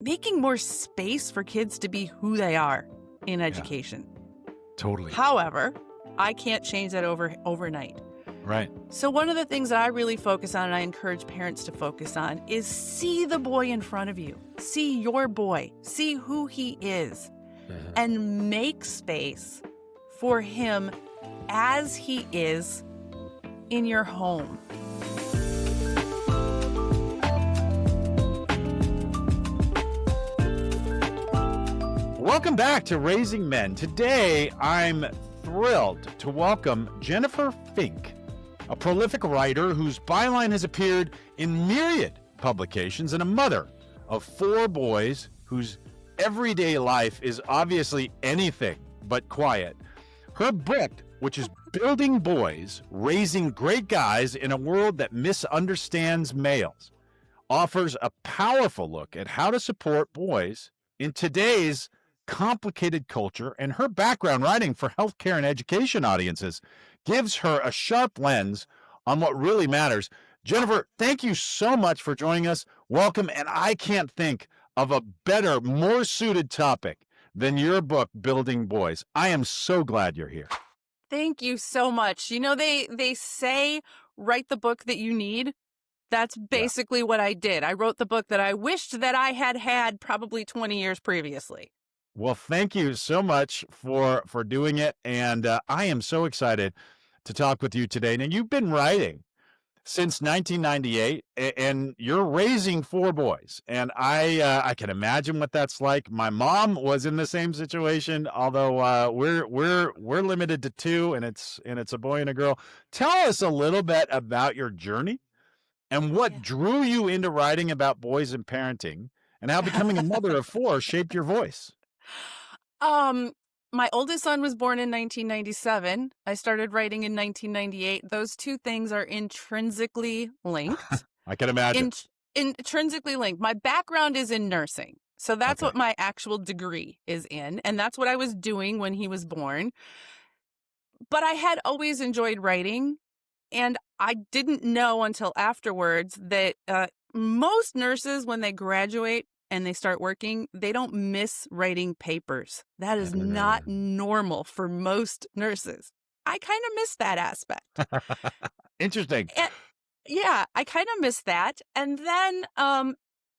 making more space for kids to be who they are in education. Totally. However, I can't change that overnight. Right. So one of the things that I really focus on, and I encourage parents to focus on, is see the boy in front of you. See your boy. See who he is. And make space for him as he is in your home. Welcome back to Raising Men. Today, I'm thrilled to welcome Jennifer Fink, a prolific writer whose byline has appeared in myriad publications and a mother of 4 boys whose everyday life is obviously anything but quiet. Her book, which is Building Boys, Raising Great Guys in a World That Misunderstands Males, offers a powerful look at how to support boys in today's complicated culture, and her background writing for healthcare and education audiences gives her a sharp lens on what really matters. Jennifer, thank you so much for joining us. Welcome, and I can't think of a better, more suited topic than your book, Building Boys. I am so glad you're here. Thank you so much. You know, they say write the book that you need. That's basically what I did. I wrote the book that I wished that I had probably 20 years previously. Well, thank you so much for doing it. And I am so excited to talk with you today. Now, you've been writing since 1998, and you're raising 4 boys. And I can imagine what that's like. My mom was in the same situation, although we're limited to 2, and it's a boy and a girl. Tell us a little bit about your journey and what drew you into writing about boys and parenting, and how becoming a mother of 4 shaped your voice. My oldest son was born in 1997. I started writing in 1998. Those 2 things are intrinsically linked. I can imagine. Intrinsically linked. My background is in nursing. So that's what my actual degree is in. And that's what I was doing when he was born. But I had always enjoyed writing. And I didn't know until afterwards that most nurses, when they graduate and they start working, they don't miss writing papers. That is not normal for most nurses. I kind of miss that aspect. Interesting. Yeah, I kind of miss that. And then,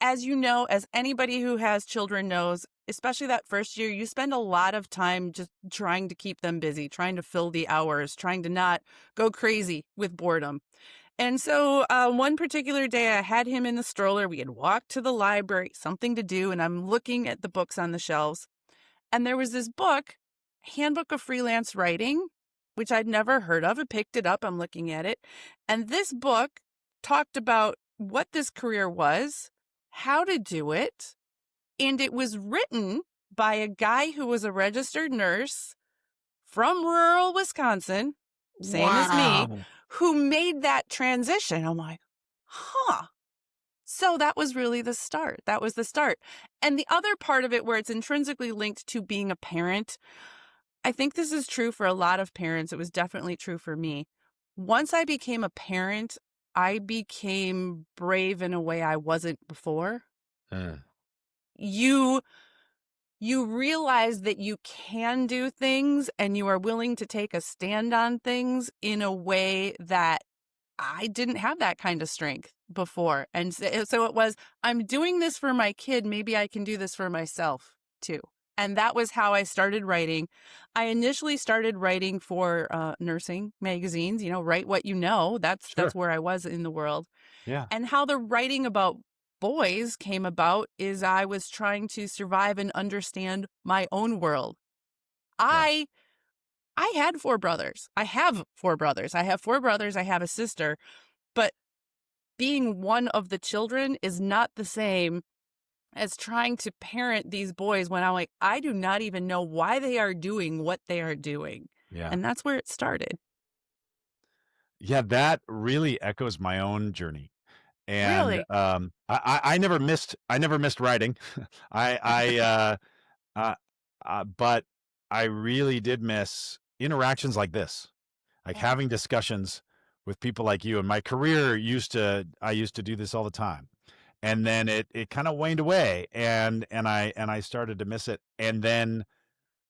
as you know, as anybody who has children knows, especially that first year, you spend a lot of time just trying to keep them busy, trying to fill the hours, trying to not go crazy with boredom. And so one particular day I had him in the stroller. We had walked to the library, something to do, and I'm looking at the books on the shelves. And there was this book, Handbook of Freelance Writing, which I'd never heard of. I picked it up. I'm looking at it. And this book talked about what this career was, how to do it. And it was written by a guy who was a registered nurse from rural Wisconsin, same as me, who made that transition. I'm like, So that was really the start. That was the start. And the other part of it where it's intrinsically linked to being a parent, I think this is true for a lot of parents. It was definitely true for me. Once I became a parent, I became brave in a way I wasn't before. You realize that you can do things and you are willing to take a stand on things in a way that I didn't have that kind of strength before. And so it was, I'm doing this for my kid. Maybe I can do this for myself too. And that was how I started writing. I initially started writing for nursing magazines, Write What You Know. That's where I was in the world. Yeah. And how the writing about boys came about is I was trying to survive and understand my own world. I had 4 brothers. I have 4 brothers. I have 4 brothers. I have a sister. But being one of the children is not the same as trying to parent these boys when I'm like, I do not even know why they are doing what they are doing. Yeah. And that's where it started. Yeah, that really echoes my own journey. And Really? I never missed writing. But I really did miss interactions like this, like having discussions with people like you. And my career I used to do this all the time. and then it kind of waned away, and I started to miss it. And then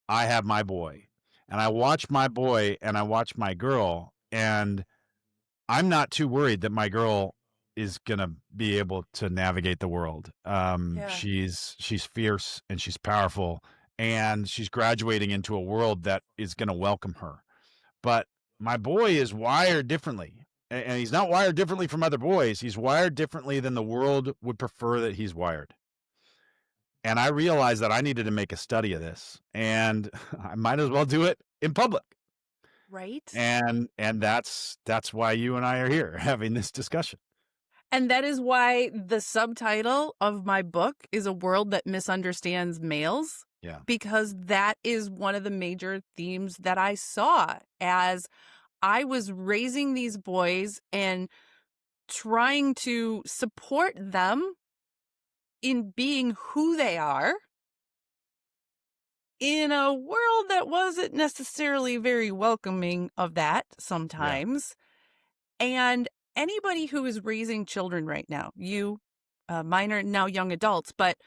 I have my boy, and I watch my boy and I watch my girl, and I'm not too worried that my girl is gonna be able to navigate the world. Yeah. She's fierce and she's powerful, and she's graduating into a world that is gonna welcome her. But my boy is wired differently, and he's not wired differently from other boys. He's wired differently than the world would prefer that he's wired. And I realized that I needed to make a study of this, and I might as well do it in public. Right? And that's why you and I are here having this discussion. And that is why the subtitle of my book is A World That Misunderstands Males, Yeah. because that is one of the major themes that I saw as I was raising these boys and trying to support them in being who they are in a world that wasn't necessarily very welcoming of that Yeah. sometimes. And anybody who is raising children right now, mine are now young adults, but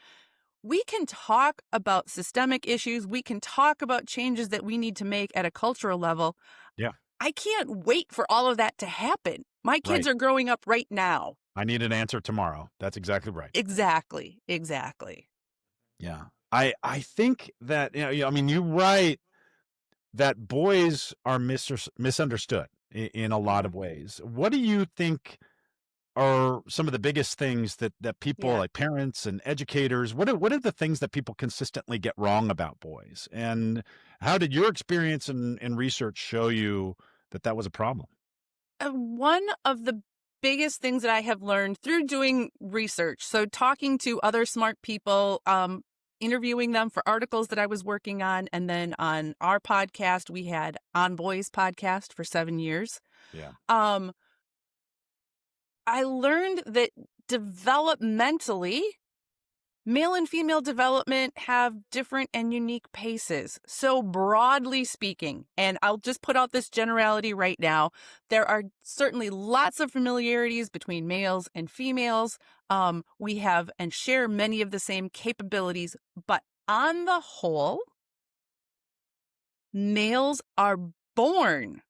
we can talk about systemic issues. We can talk about changes that we need to make at a cultural level. Yeah. I can't wait for all of that to happen. My kids Right. are growing up right now. I need an answer tomorrow. That's exactly right. Exactly. Exactly. Yeah. I think that, I mean, you write that boys are misunderstood in a lot Mhm. of ways. What do you think are some of the biggest things that people Yeah. like parents and educators, what are the things that people consistently get wrong about boys? And how did your experience and research show you that that was a problem? One of the biggest things that I have learned through doing research, so talking to other smart people, interviewing them for articles that I was working on, and then on our podcast, we had On Boys podcast for 7 years. Yeah. Um, I learned that developmentally, male and female development have different and unique paces. So, broadly speaking, and I'll just put out this generality right now, there are certainly lots of familiarities between males and females. We have and share many of the same capabilities, but on the whole, males are born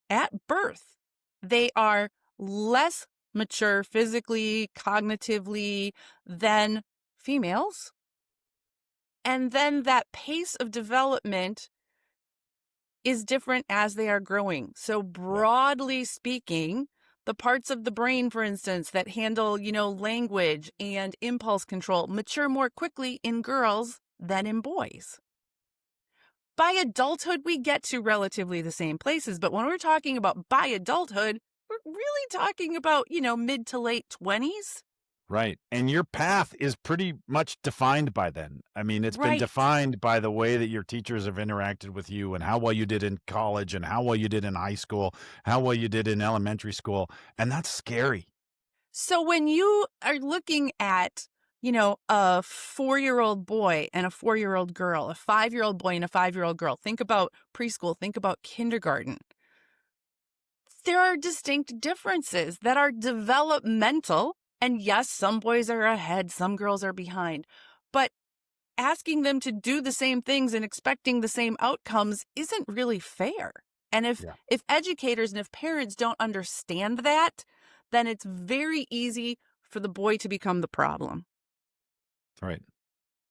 at birth. They are less mature physically, cognitively than females. And then that pace of development is different as they are growing. So, Yeah. broadly speaking, the parts of the brain, for instance, that handle, language and impulse control mature more quickly in girls than in boys. By adulthood, we get to relatively the same places. But when we're talking about by adulthood, we're really talking about, mid to late 20s. Right. And your path is pretty much defined by then. I mean, it's been Right. defined by the way that your teachers have interacted with you and how well you did in college and how well you did in high school, how well you did in elementary school. And that's scary. So when you are looking at, a 4-year-old boy and a 4-year-old girl, a 5-year-old boy and a 5-year-old girl, think about preschool, think about kindergarten. There are distinct differences that are developmental. And yes, some boys are ahead, some girls are behind. But asking them to do the same things and expecting the same outcomes isn't really fair. And if Yeah. if educators and if parents don't understand that, then it's very easy for the boy to become the problem. Right.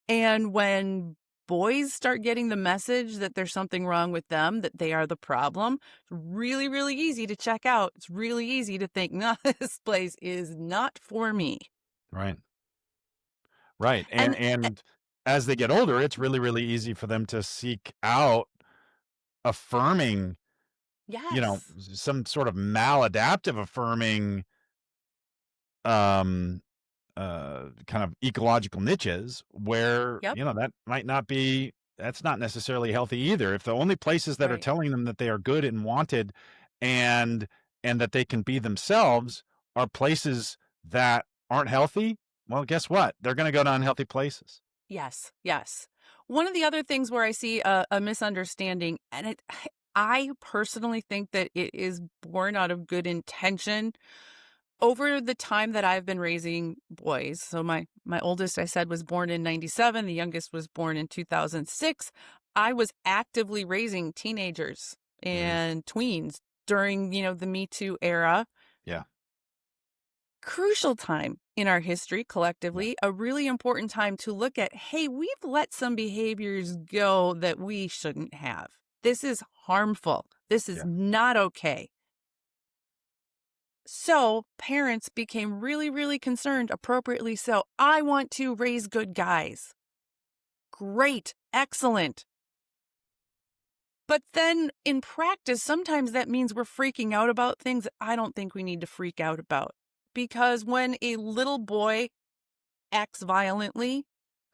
And when boys start getting the message that there's something wrong with them, that they are the problem, it's really, really easy to check out. It's really easy to think, no, this place is not for me. Right. Right. And And and as they get older, it's really, really easy for them to seek out affirming, yes. some sort of maladaptive affirming um kind of ecological niches where, Yep. that might not be that's not necessarily healthy either. If the only places that are Right. telling them that they are good and wanted and and that they can be themselves are places that aren't healthy, well, guess what? They're going to go to unhealthy places. Yes, yes. One of the other things where I see a misunderstanding, and I personally think that it is born out of good intention. over the time that I've been raising boys, so my oldest I said was born in 97, the youngest was born in 2006. I was actively raising teenagers Mhm. and tweens during, the Me Too era. Yeah. Crucial time in our history Yeah. collectively, a really important time to look at, hey, we've let some behaviors go that we shouldn't have. This is harmful. This is Yeah. not okay. So parents became really, really concerned, appropriately so. I want to raise good guys. Great. Excellent. But then in practice, sometimes that means we're freaking out about things that I don't think we need to freak out about. Because when a little boy acts violently,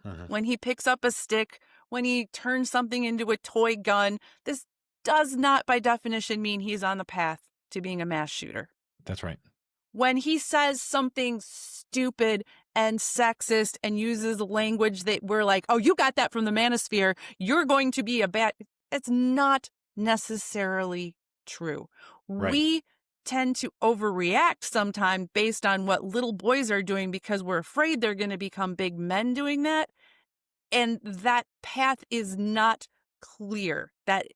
Mhm. when he picks up a stick, when he turns something into a toy gun, this does not by definition mean he's on the path to being a mass shooter. That's right. When he says something stupid and sexist and uses language that we're like, oh, you got that from the manosphere, you're going to be a bad. It's not necessarily true. Right. We tend to overreact sometimes based on what little boys are doing because we're afraid they're going to become big men doing that. And that path is not clear. That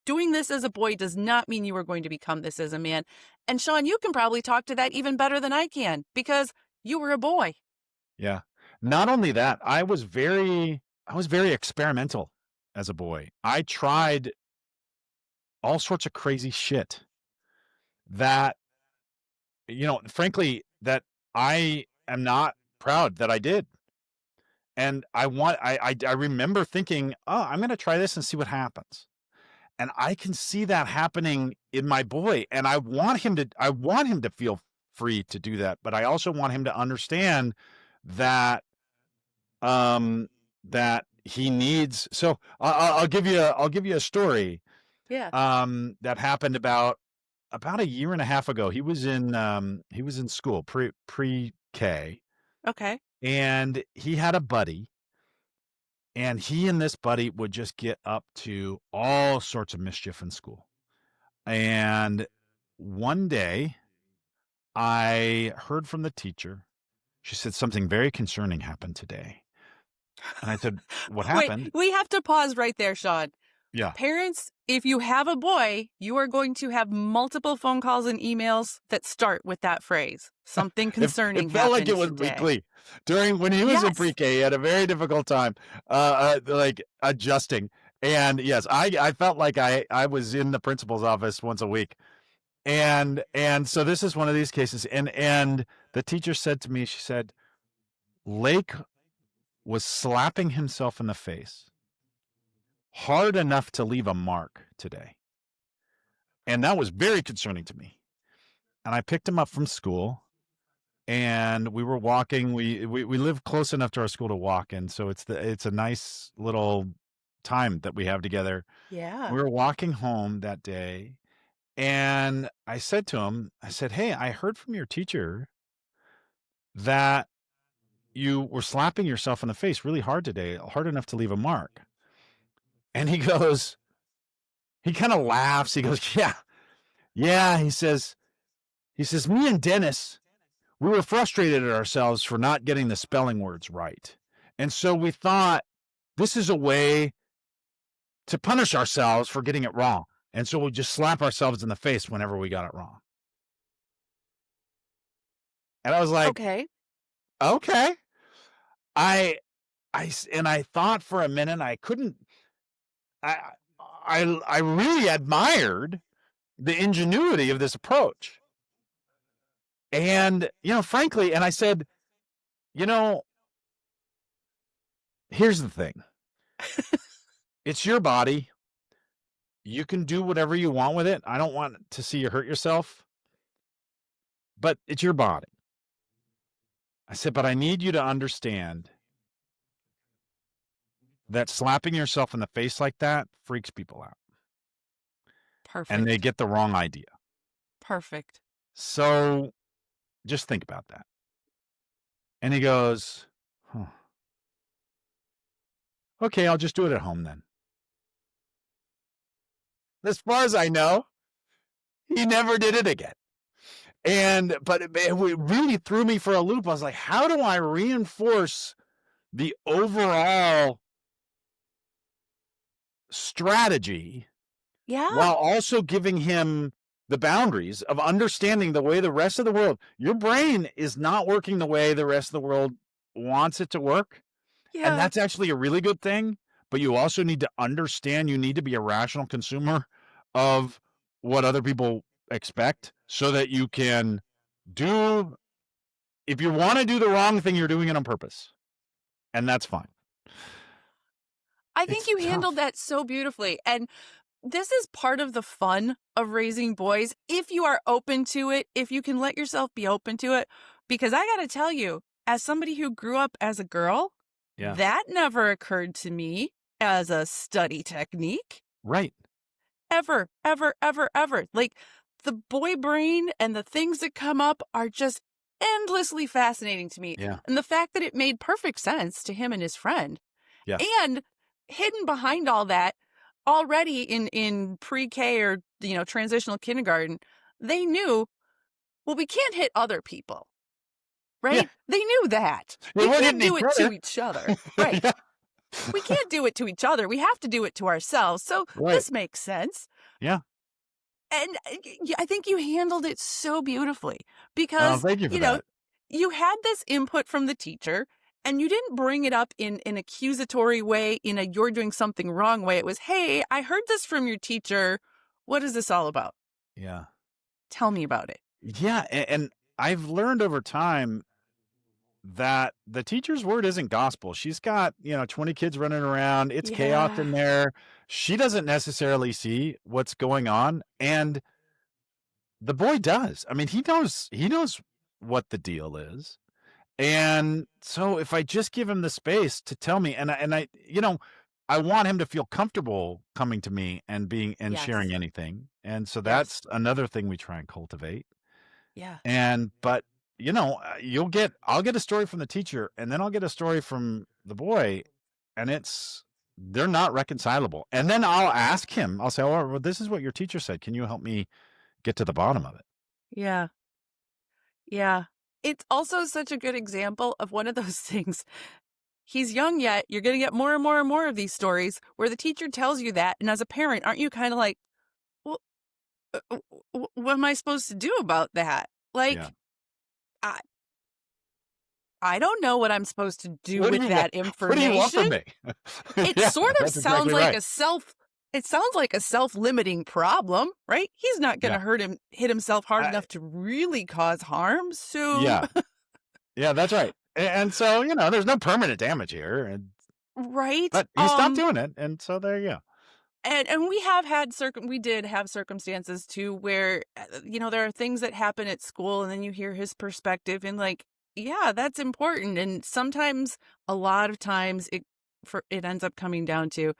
doing this as a boy does not mean you are going to become this as a man. And Shaun, you can probably talk to that even better than I can because you were a boy. Yeah. Not only that, I was very experimental as a boy. I tried all sorts of crazy shit that, frankly, that I am not proud that I did. And I remember thinking, "Oh, I'm gonna try this and see what happens." And I can see that happening in my boy, and I want him to feel free to do that, but I also want him to understand that, um, that he needs. So I'll give you a story, Yeah. that happened about a year and a half ago. He was in school, pre-K, Okay. and he had a buddy. And he and this buddy would just get up to all sorts of mischief in school. And one day, I heard from the teacher. She said, "Something very concerning happened today." And I said, "What Wait, happened?" we have to pause right there, Shaun. Yeah. Parents, if you have a boy, you are going to have multiple phone calls and emails that start with that phrase. Something It concerning felt like it happened was today. weekly. When he was in Yes. pre-K, he had a very difficult time, like, adjusting. And, yes, I felt like I was in the principal's office once a week. And so this is one of these cases, and the teacher said to me, she said, "Lake was slapping himself in the face hard enough to leave a mark today." And that was very concerning to me. And I picked him up from school, and we were walking. We live close enough to our school to walk in, so it's a nice little time that we have together. Yeah. We were walking home that day, and I said to him, I said, "Hey, I heard from your teacher that you were slapping yourself in the face really hard today, hard enough to leave a mark." And he kind of laughs. He goes, "Yeah, yeah." He says, "Me and Dennis, we were frustrated at ourselves for not getting the spelling words right. And so we thought this is a way to punish ourselves for getting it wrong. And so we'll just slap ourselves in the face whenever we got it wrong." And I was like, Okay. "Okay." And I thought for a minute. I couldn't. I I really admired the ingenuity of this approach. And, frankly, and I said, you know, "Here's the thing. It's your body. You can do whatever you want with it. I don't want to see you hurt yourself, but it's your body." I said, "But I need you to understand that slapping yourself in the face like that freaks people out, and they Perfect. get the wrong idea. Perfect. So just think about that." And he goes, "Huh, okay, I'll just do it at home then." As far as I know, he never did it again. But it really threw me for a loop. I was like, how do I reinforce the overall strategy Yeah. while also giving him the boundaries of understanding the way the rest of the world, your brain is not working the way the rest of the world wants it to work. And Yeah. that's actually a really good thing. But you also need to understand, you need to be a rational consumer of what other people expect so that you can do, if you want to do the wrong thing, you're doing it on purpose. And that's fine. I think It's you handled tough. that so beautifully. And this is part of the fun of raising boys. If you are open to it, if you can let yourself be open to it, because I got to tell you, as somebody who grew up as a girl, Yeah. that never occurred to me as a study technique. Right. Ever, ever, ever, ever. Like the boy brain and the things that come up are just endlessly fascinating to me. Yeah. And the fact that it made perfect sense to him and his friend. Yeah. And hidden behind all that, already in pre-K or transitional kindergarten, they knew, well, we can't hit other people, Yeah. right? They knew that. Yeah, We we're can't hitting do each it to other. each other. Right. Yeah. We can't do it to each other. We have to do it to ourselves. So Right. this makes sense. Yeah. And I think you handled it so beautifully Oh, because, thank you for that. you had this input from the teacher and you didn't bring it up in an accusatory way, in a you're doing something wrong way. It was, hey, I heard this from your teacher. What is this all about? Yeah. Tell me about it. Yeah. And I've learned over time that the teacher's word isn't gospel. She's got, 20 kids running around. It's chaos Yeah. in there. She doesn't necessarily see what's going on. And the boy does. I mean, he knows what the deal is. And so if I just give him the space to tell me, I want him to feel comfortable coming to me and being and sharing Yes. anything. And so Yes. that's another thing we try and cultivate. Yeah. But I'll get a story from the teacher and then I'll get a story from the boy, and they're not reconcilable. And then I'll ask him, I'll say, oh, well, this is what your teacher said. Can you help me get to the bottom of it? Yeah. Yeah. It's also such a good example of one of those things. He's young yet. You're going to get more and more and more of these stories where the teacher tells you that. And as a parent, aren't you kind of like, well, what am I supposed to do about that? Yeah. Like, I, I don't know what I'm supposed to do What do with you want? that What do you want information. from me? It Yeah, sort of that's sounds exactly like right. it sounds like a self-limiting problem, right? He's not going Yeah. to hit himself hard I, enough to really cause harm. So, yeah. Yeah, that's right. And so, there's no permanent damage here. right. But he stopped doing it. And so there you go. And we did have circumstances too where there are things that happen at school and then you hear his perspective and like, yeah, that's important. And sometimes, a lot of times, it ends up coming down to,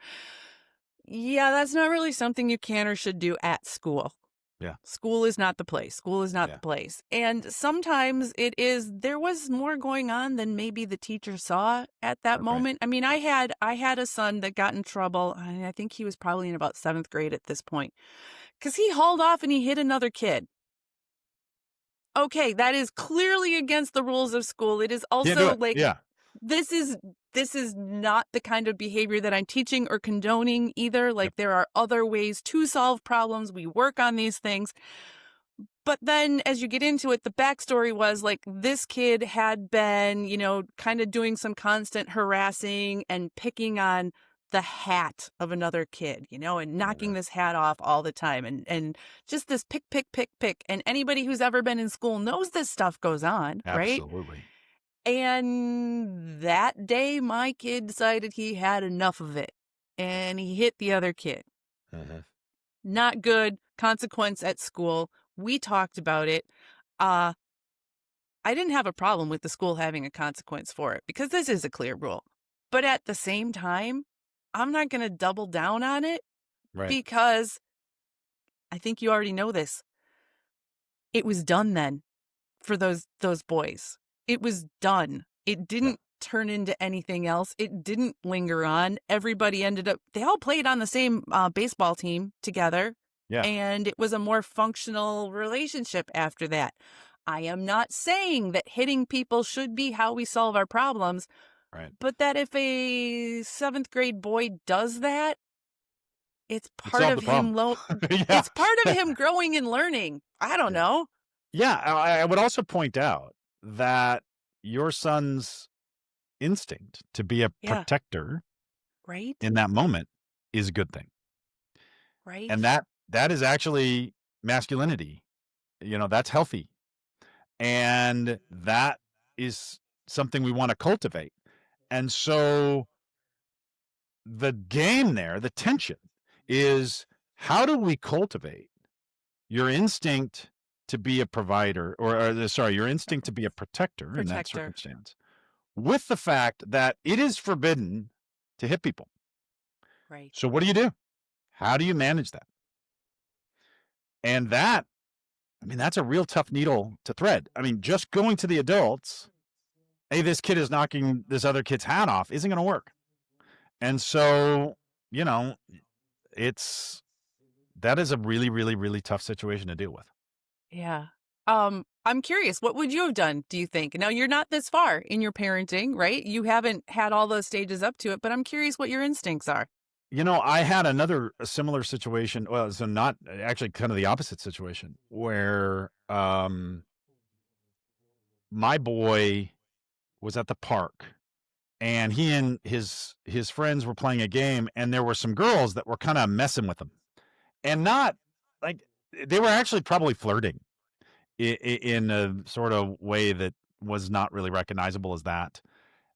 yeah, that's not really something you can or should do at school. Yeah. School is not the place. School is not Yeah. the place. And sometimes there was more going on than maybe the teacher saw at that Okay. moment. I mean, I had a son that got in trouble. I think he was probably in about 7th grade at this point because he hauled off and he hit another kid. Okay, that is clearly against the rules of school. It is Can't do also it. like, Yeah. this is not the kind of behavior that I'm teaching or condoning either. Like, Yep. there are other ways to solve problems. We work on these things. But then as you get into it, the backstory was like this kid had been, kind of doing some constant harassing and picking on the hat of another kid, and knocking this hat off all the time. And just this pick, pick, pick, pick. And anybody who's ever been in school knows this stuff goes on, right? Absolutely. And that day, my kid decided he had enough of it and he hit the other kid. Mhm. Not good. Consequence at school. We talked about it. I didn't have a problem with the school having a consequence for it because this is a clear rule. But at the same time, I'm not going to double down on it Right. because I think you already know this. It was done then for those boys. It was done. It didn't turn into anything else. It didn't linger on. Everybody they all played on the same baseball team together. Yeah. and it was a more functional relationship after that. I am not saying that hitting people should be how we solve our problems, Right. but that if a 7th grade boy does that, it's It part solved of the problem. him Yeah. it's part of him growing and learning. I don't Yeah. know. Yeah. I would also point out that your son's instinct to be a Yeah, protector right? in that moment is a good thing. And Right? that is actually masculinity. That's healthy. And that is something we want to cultivate. And so the game there, the tension is, how do we cultivate your instinct to be a provider, or your instinct to be a protector in that Protector. circumstance, with the fact that it is forbidden to hit people. Right. So what do you do? How do you manage that? And that's a real tough needle to thread. I mean, just going to the adults, hey, this kid is knocking this other kid's hat off, isn't going to work. And so, you know, it's that is a really, really, really tough situation to deal with. Yeah. I'm curious, what would you have done, do you think? Now, you're not this far in your parenting, right? You haven't had all those stages up to it, but I'm curious what your instincts are. I had a similar situation. Well, so not actually, kind of the opposite situation where my boy was at the park, and he and his friends were playing a game, and there were some girls that were kind of messing with him, and not like, they were actually probably flirting in a sort of way that was not really recognizable as that.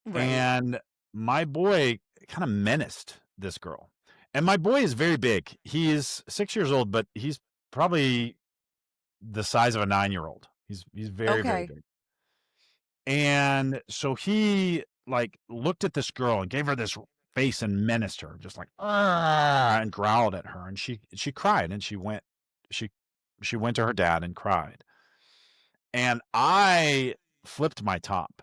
Right. And my boy kind of menaced this girl. And my boy is very big. He is 6 years old, but he's probably the size of a 9-year-old. He's very, very Okay. big. And so he, like, looked at this girl and gave her this face and menaced her, just like, "Ah," and growled at her. And she cried, and she she went to her dad and cried. And I flipped my top,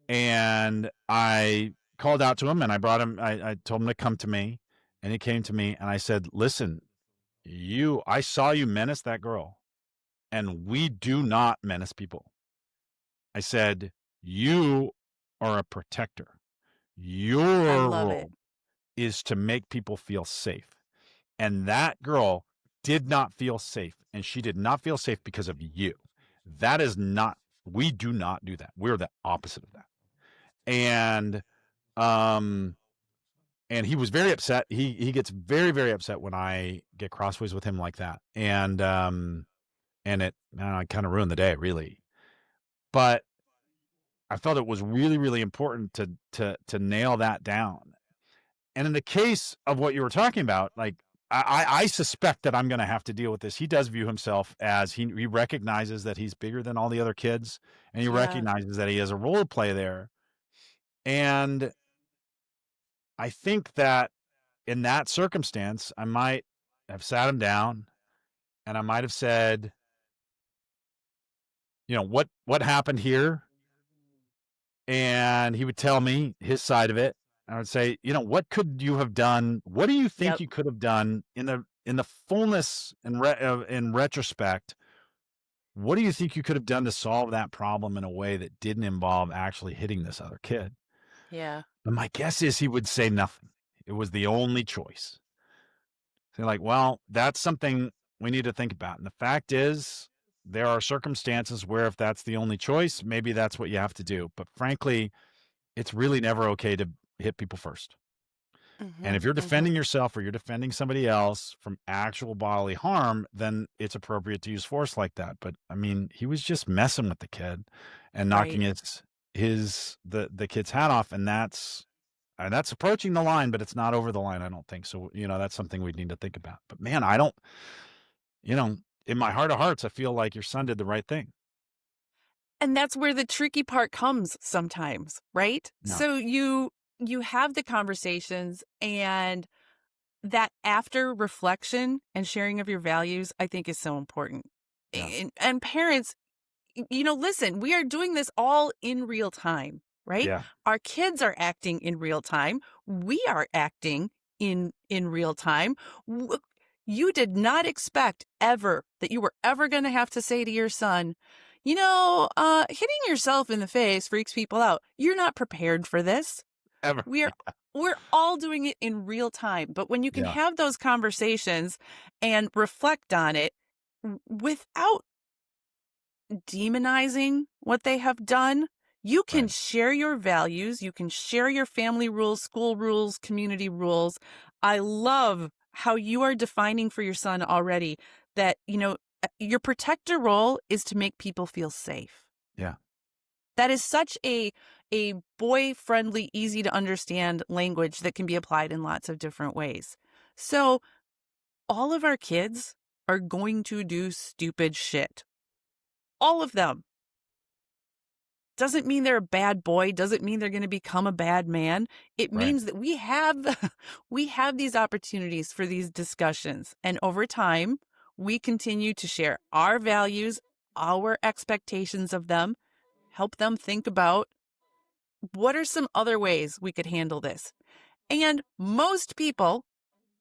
and I called out to him, and I told him to come to me, and he came to me, and I said, "Listen, I saw you menace that girl, and we do not menace people." I said, "You are a protector. I Your love it. role is to make people feel safe. And that girl did not feel safe, and she did not feel safe because of you. That is not, we do not do that. We're the opposite of that." And um and he was very upset. He gets very, very upset when I get crossways with him like that. And it kind of ruined the day, really. But I felt it was really, really important to nail that down. And in the case of what you were talking about, like, I suspect that I'm going to have to deal with this. He does view himself as, he recognizes that he's bigger than all the other kids, and he Yeah. recognizes that he has a role to play there. And I think that in that circumstance, I might have sat him down, and I might have said, what happened here? And he would tell me his side of it. I would say, what could you have done? What do you think Yep. you could have done in the fullness and in retrospect? What do you think you could have done to solve that problem in a way that didn't involve actually hitting this other kid? Yeah. But my guess is he would say nothing. It was the only choice. They're like, well, that's something we need to think about. And the fact is, there are circumstances where if that's the only choice, maybe that's what you have to do. But frankly, it's really never okay to hit people first. And Mhm. if you're Mhm. defending yourself or you're defending somebody else from actual bodily harm, then it's appropriate to use force like that. But I mean, he was just messing with the kid and knocking Right. the kid's hat off, and that's approaching the line, but it's not over the line, I don't think. So, that's something we need to think about. But man, I don't, you know, in my heart of hearts, I feel like your son did the right thing. And that's where the tricky part comes sometimes, right? Yeah. So you have the conversations, and that after reflection and sharing of your values, I think, is so important. Yeah. And parents, listen, we are doing this all in real time, right? Yeah. Our kids are acting in real time. We are acting in real time. You did not expect ever that you were ever going to have to say to your son, hitting yourself in the face freaks people out. You're not prepared for this. Ever. We're we're all doing it in real time, but when you can Yeah. have those conversations and reflect on it without demonizing what they have done, you can Right. share your values, you can share your family rules, school rules, community rules. I love how you are defining for your son already that, your protector role is to make people feel safe. Yeah. That is such a boy-friendly, easy to understand language that can be applied in lots of different ways. So, all of our kids are going to do stupid shit. All of them. Doesn't mean they're a bad boy, doesn't mean they're going to become a bad man. It Right. means that we have we have these opportunities for these discussions, and over time, we continue to share our values, our expectations of them, help them think about what are some other ways we could handle this. And most people,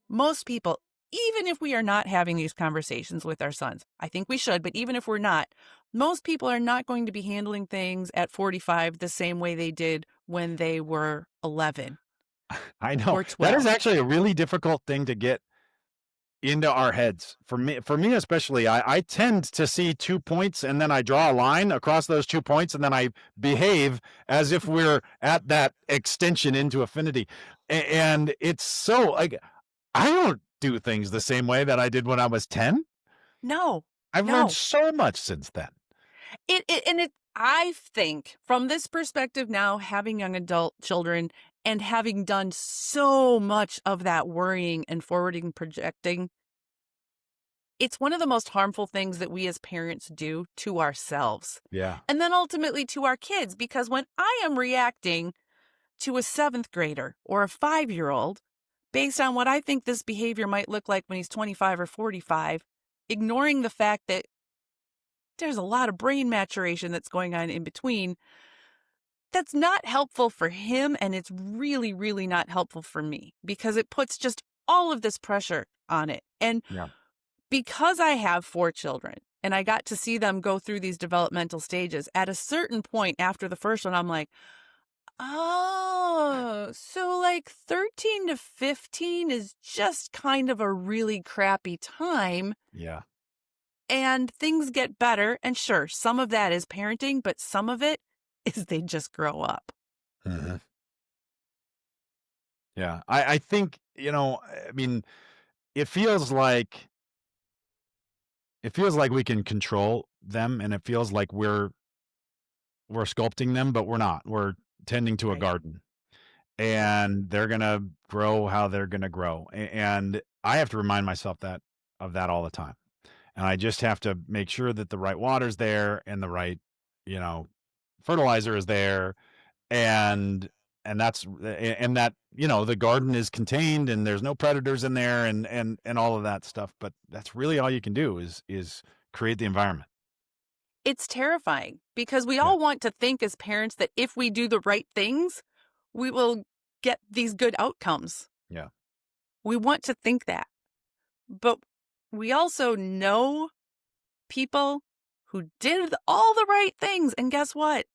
even if we are not having these conversations with our sons, I think we should, but even if we're not, most people are not going to be handling things at 45 the same way they did when they were 11 I know. or That is 12. actually a really difficult thing to get into our heads. For me especially, I tend to see 2 points and then I draw a line across those 2 points and then I behave as if we're at that extension into affinity. And it's so like I don't do things the same way that I did when I was 10. No, I've learned no. so much since then. I think from this perspective now, having young adult children and having done so much of that worrying and forwarding projecting, it's one of the most harmful things that we as parents do to ourselves Yeah. and then ultimately to our kids. Because when I am reacting to a seventh grader or a 5-year-old based on what I think this behavior might look like when he's 25 or 45, ignoring the fact that there's a lot of brain maturation that's going on in between, that's not helpful for him. And it's really, really not helpful for me because it puts just all of this pressure on it. And Yeah. because I have 4 children and I got to see them go through these developmental stages, at a certain point after the first one, I'm like, oh, so like 13 to 15 is just kind of a really crappy time Yeah. and things get better. And sure, some of that is parenting, but some of it is they just grow up. Mhm. Yeah. I think, I mean, it feels like we can control them and it feels like we're sculpting them, but we're not. We're tending to a Right. garden and they're going to grow how they're going to grow. And I have to remind myself of that all the time. And I just have to make sure that the right water's there and the right, you know, fertilizer is there and and that, the garden is contained and there's no predators in there and all of that stuff, but that's really all you can do is create the environment. It's terrifying because we Yeah. all want to think as parents that if we do the right things, we will get these good outcomes. Yeah. We want to think that. But we also know people who did all the right things. And guess what?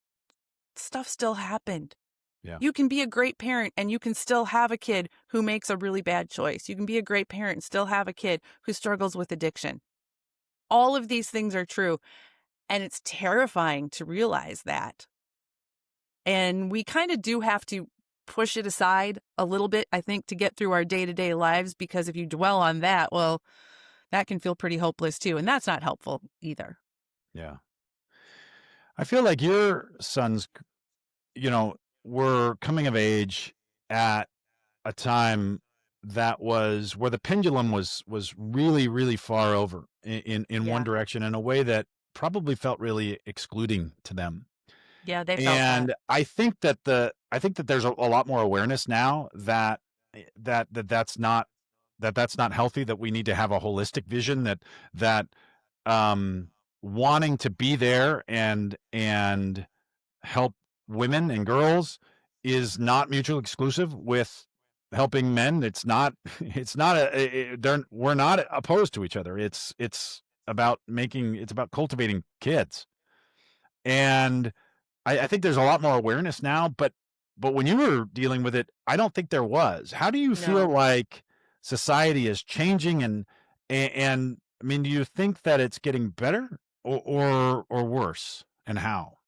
Stuff still happened. Yeah. You can be a great parent and you can still have a kid who makes a really bad choice. You can be a great parent and still have a kid who struggles with addiction. All of these things are true. And it's terrifying to realize that. And we kind of do have to push it aside a little bit, I think, to get through our day to day lives, because if you dwell on that, well, that can feel pretty hopeless too. And that's not helpful either. Yeah. I feel like your sons, you know, were coming of age at a time that was where the pendulum was really, really far over in one Yeah. direction in a way that probably felt really excluding to them. Yeah. They felt that. And I think that there's a lot more awareness now that that's not healthy, that we need to have a holistic vision, that um wanting to be there and help women and girls is not mutually exclusive with helping men. It's not it's not we're not opposed to each other. It's about it's about cultivating kids. And I think there's a lot more awareness now, but when you were dealing with it, I don't think there was. How do you feel No. like society is changing, and I mean, do you think that it's getting better or worse, and how?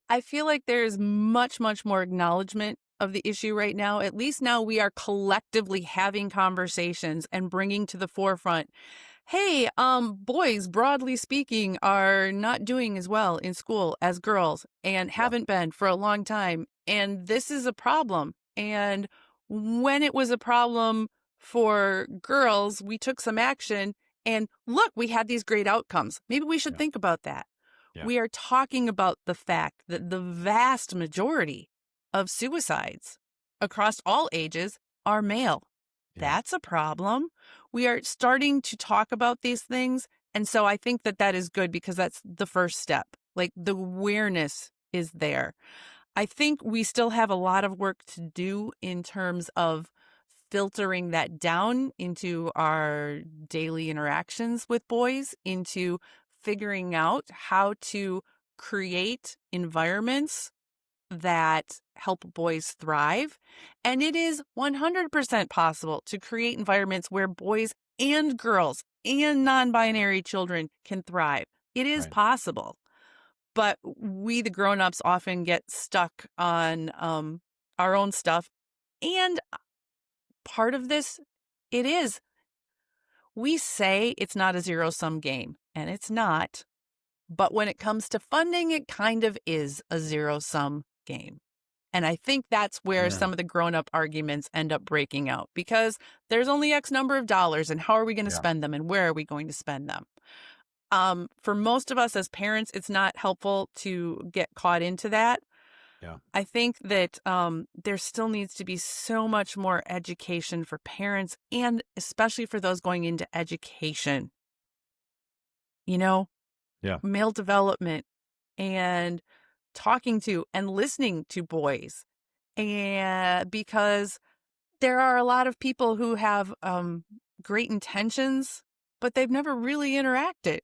I feel like there's much, much more acknowledgement of the issue right now. At least now we are collectively having conversations and bringing to the forefront, hey, boys, broadly speaking, are not doing as well in school as girls and Yeah, haven't been for a long time. And this is a problem. And when it was a problem for girls, we took some action. And look, we had these great outcomes. Maybe we should yeah, think about that. yeah, We are talking about the fact that the vast majority of suicides across all ages are male. yeah, That's a problem. We are starting to talk about these things. And so I think that that is good because that's the first step. Like the awareness is there. I think we still have a lot of work to do in terms of filtering that down into our daily interactions with boys, into figuring out how to create environments that help boys thrive. And it is 100% possible to create environments where boys and girls and non binary children can thrive. It is right. possible. But we, the grown-ups, often get stuck on our own stuff. And part of this, it is. We say it's not a zero-sum game, and it's not. But when it comes to funding, it kind of is a zero-sum game. And I think that's where Yeah, some of the grown-up arguments end up breaking out because there's only X number of dollars, and how are we going to yeah, spend them, and where are we going to spend them? For most of us as parents, it's not helpful to get caught into that. yeah, I think that there still needs to be so much more education for parents and especially for those going into education, you know, yeah, male development and talking to and listening to boys. And because there are a lot of people who have great intentions, but they've never really interacted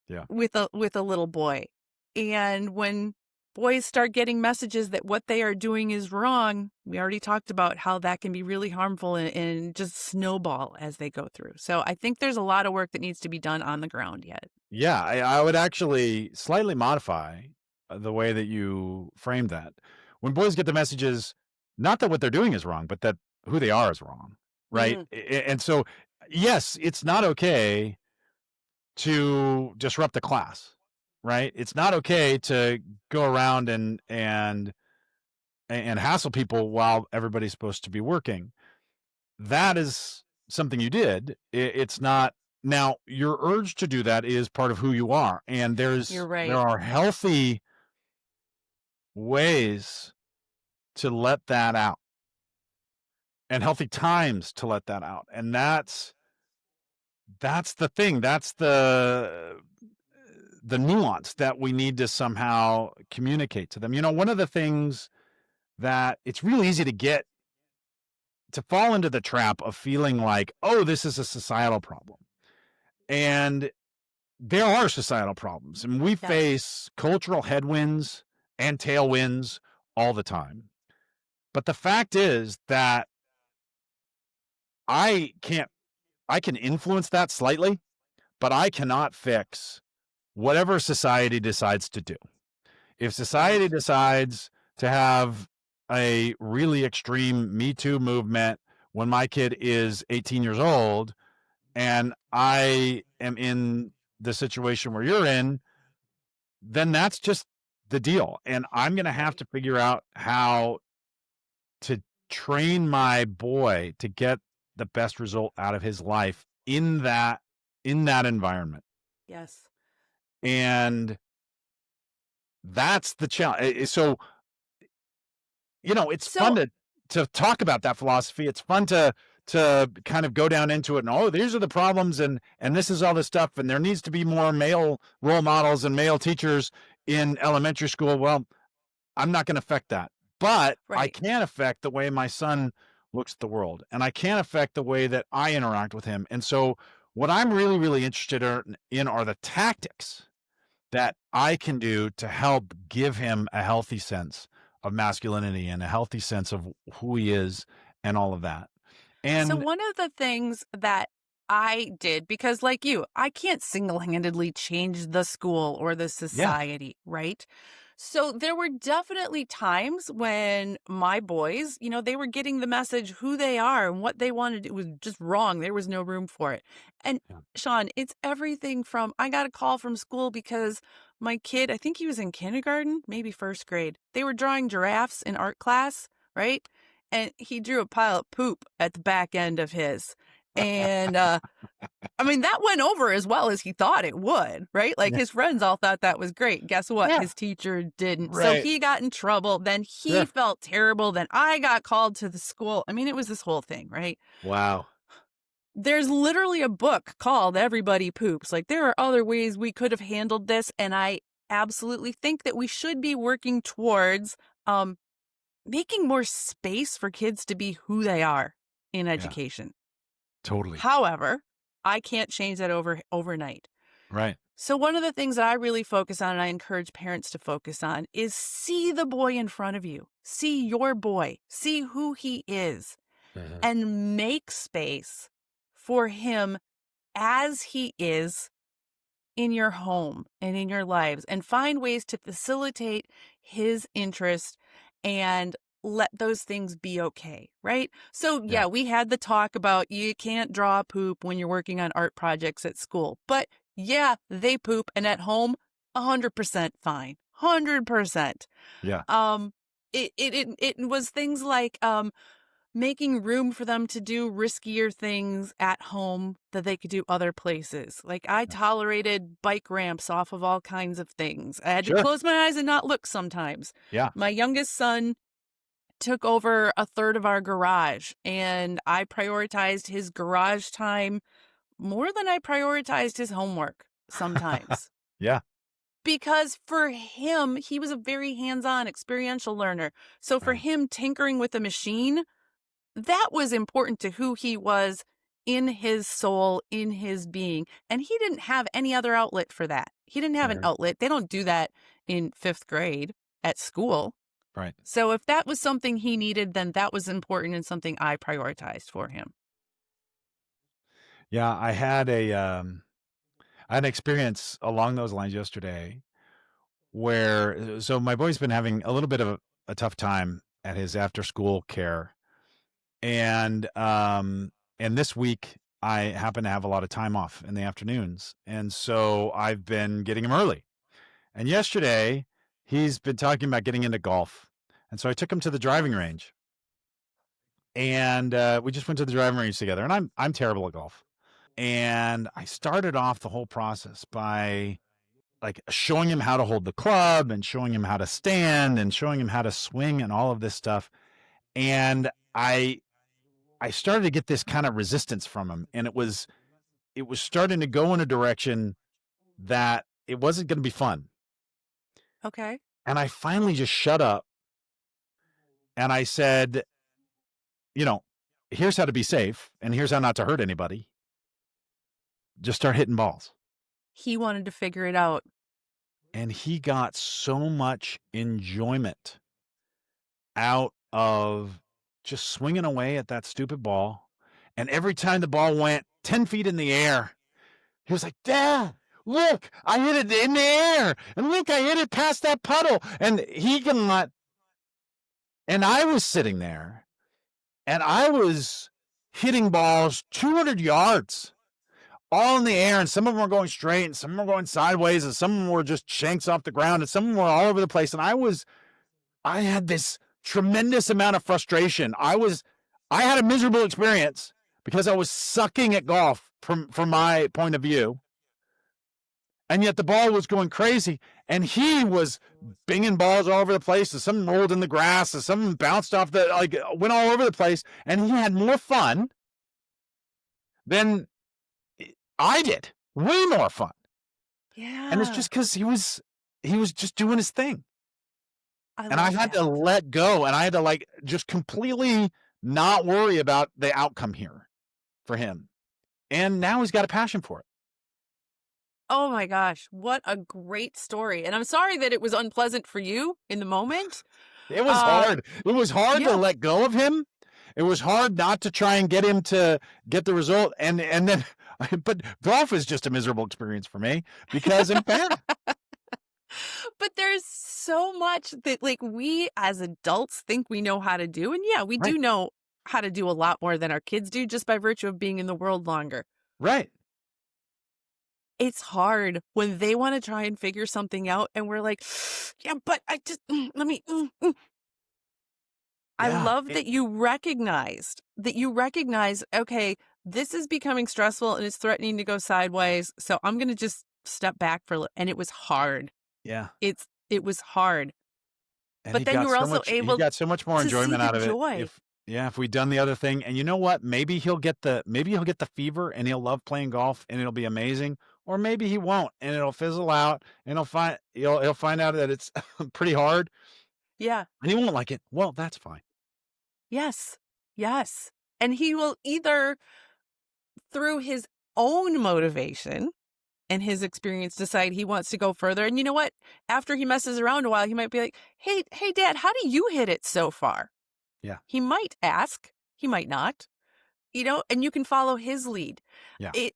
yeah. with a little boy. And when boys start getting messages that what they are doing is wrong, we already talked about how that can be really harmful and just snowball as they go through. So I think there's a lot of work that needs to be done on the ground yet. Yeah, I would actually slightly modify the way that you framed that. When boys get the messages, not that what they're doing is wrong, but that who they are is wrong, right? Mhm. And so, yes, it's not okay to disrupt the class, right? It's not okay to go around and hassle people while everybody's supposed to be working. That is something you did. It's not now your urge to do that is part of who you are, and You're there right. are healthy ways to let that out and healthy times to let that out. And that's the thing. That's the nuance that we need to somehow communicate to them. You know, one of the things that it's really easy to fall into the trap of feeling like, oh, this is a societal problem. And there are societal problems, and we Yes. face cultural headwinds and tailwinds all the time. But the fact is that I can't I can influence that slightly, but I cannot fix whatever society decides to do. If society Yes. decides to have a really extreme Me Too movement when my kid is 18 years old and I am in the situation where you're in, then that's just the deal. And I'm going to have Right. to figure out how to train my boy to get the best result out of his life in that environment. Yes. And that's the challenge. So, you know, it's fun So to talk about that philosophy. It's fun to kind of go down into it and oh, these are the problems and this is all the stuff and there needs to be more male role models and male teachers in elementary school. Well, I'm not going to affect that. but I Right. can affect the way my son looks at the world, and I can affect the way that I interact with him. And so, what I'm really, really interested in are the tactics that I can do to help give him a healthy sense of masculinity and a healthy sense of who he is and all of that. So And one of the things that I did, because like you, I can't single-handedly change the school or the yeah, society, right? So there were definitely times when my boys, they were getting the message who they are and what they wanted. It was just wrong. There was no room for it. And yeah, Shaun, it's everything from I got a call from school because my kid, I think he was in kindergarten, maybe first grade. They were drawing giraffes in art class, right? And he drew a pile of poop at the back end of his. And I mean, that went over as well as he thought it would, right? Like yeah, his friends all thought that was great. Guess what? yeah, His teacher didn't. So right, he got in trouble. Then he sure. felt terrible. Then I got called to the school. I mean, it was this whole thing, right? Wow. There's literally a book called Everybody Poops. Like, there are other ways we could have handled this. And I absolutely think that we should be working towards um, making more space for kids to be who they are in Yeah, education. totally. However, I can't change that overnight. Right. So one of the things that I really focus on and I encourage parents to focus on is see the boy in front of you. See your boy. See who he is Mhm. and make space for him as he is in your home and in your lives, and find ways to facilitate his interest and let those things be okay, right? So, Yeah, yeah, we had the talk about you can't draw poop when you're working on art projects at school. But yeah, they poop, and at home, 100% fine. 100%. yeah, Um it was things like making room for them to do riskier things at home that they could do other places. Like, I yeah. tolerated bike ramps off of all kinds of things. I had to Sure. close my eyes and not look sometimes. Yeah. My youngest son took over a third of our garage, and I prioritized his garage time more than I prioritized his homework sometimes. Yeah, Because for him, he was a very hands-on experiential learner. So for right. him, tinkering with a machine, that was important to who he was in his soul, in his being. And he didn't have any other outlet for that. He didn't have an Right, outlet. They don't do that in fifth grade at school. right. So if that was something he needed, then that was important and something I prioritized for him. Yeah, I had an experience along those lines yesterday where so my boy's been having a little bit of a tough time at his after school care. And and this week I happen to have a lot of time off in the afternoons. And so I've been getting him early. And yesterday he's been talking about getting into golf. And so I took him to the driving range. And we just went to the driving range together. And I'm terrible at golf. And I started off the whole process by like showing him how to hold the club and showing him how to stand and showing him how to swing and all of this stuff. And I started to get this kind of resistance from him, and it was starting to go in a direction that it wasn't going to be fun. Okay. And I finally just shut up and I said, you know, here's how to be safe and here's how not to hurt anybody. Just start hitting balls. He wanted to figure it out. And he got so much enjoyment out of just swinging away at that stupid ball. And every time the ball went 10 feet in the air, he was like, Dad, look, I hit it in the air. And look, I hit it past that puddle. And he can let, and I was sitting there and I was hitting balls 200 yards all in the air. And some of them were going straight and some of them were going sideways and some of them were just shanks off the ground and some of them were all over the place. And I had this tremendous amount of frustration. I had a miserable experience because I was sucking at golf from my point of view. And yet the ball was going crazy, and he was binging balls all over the place. And some rolled in the grass, and some bounced off went all over the place. And he had more fun than I did, way more fun. And it's Yeah. just because he was just doing his thing. I And I love had to that. let go, and I had to, like, just completely not worry about the outcome here for him. And now he's got a passion for it. Oh my gosh, what a great story, and I'm sorry that it was unpleasant for you in the moment. It was Uh, hard. It was hard to yeah. let go of him. It was hard not to try and get him to get the result, and then but golf is just a miserable experience for me because I'm bad. But there's so much that, like, we as adults think we know how to do, and yeah, we Right, do know how to do a lot more than our kids do just by virtue of being in the world longer. right. It's hard when they wanna try and figure something out, and we're like, "Yeah, but I just let me." I Yeah, love that you recognize, "Okay, this is becoming stressful and it's threatening to go sideways, so I'm gonna just step back for a lit," and it was hard. yeah. It was hard, And but then you were also he able got so much more to see enjoyment the out of it joy. if yeah, if we'd done the other thing. And you know what? Maybe he'll get the fever and he'll love playing golf and it'll be amazing. Or maybe he won't and it'll fizzle out and he'll find out that it's pretty hard Yeah. and he won't like it. Well, that's fine. Yes. Yes. And he will either, through his own motivation and his experience, decide he wants to go further. And you know what? After he messes around a while, he might be like, hey, Dad, how do you hit it so far? Yeah. He might ask, he might not, and you can follow his lead. Yeah. It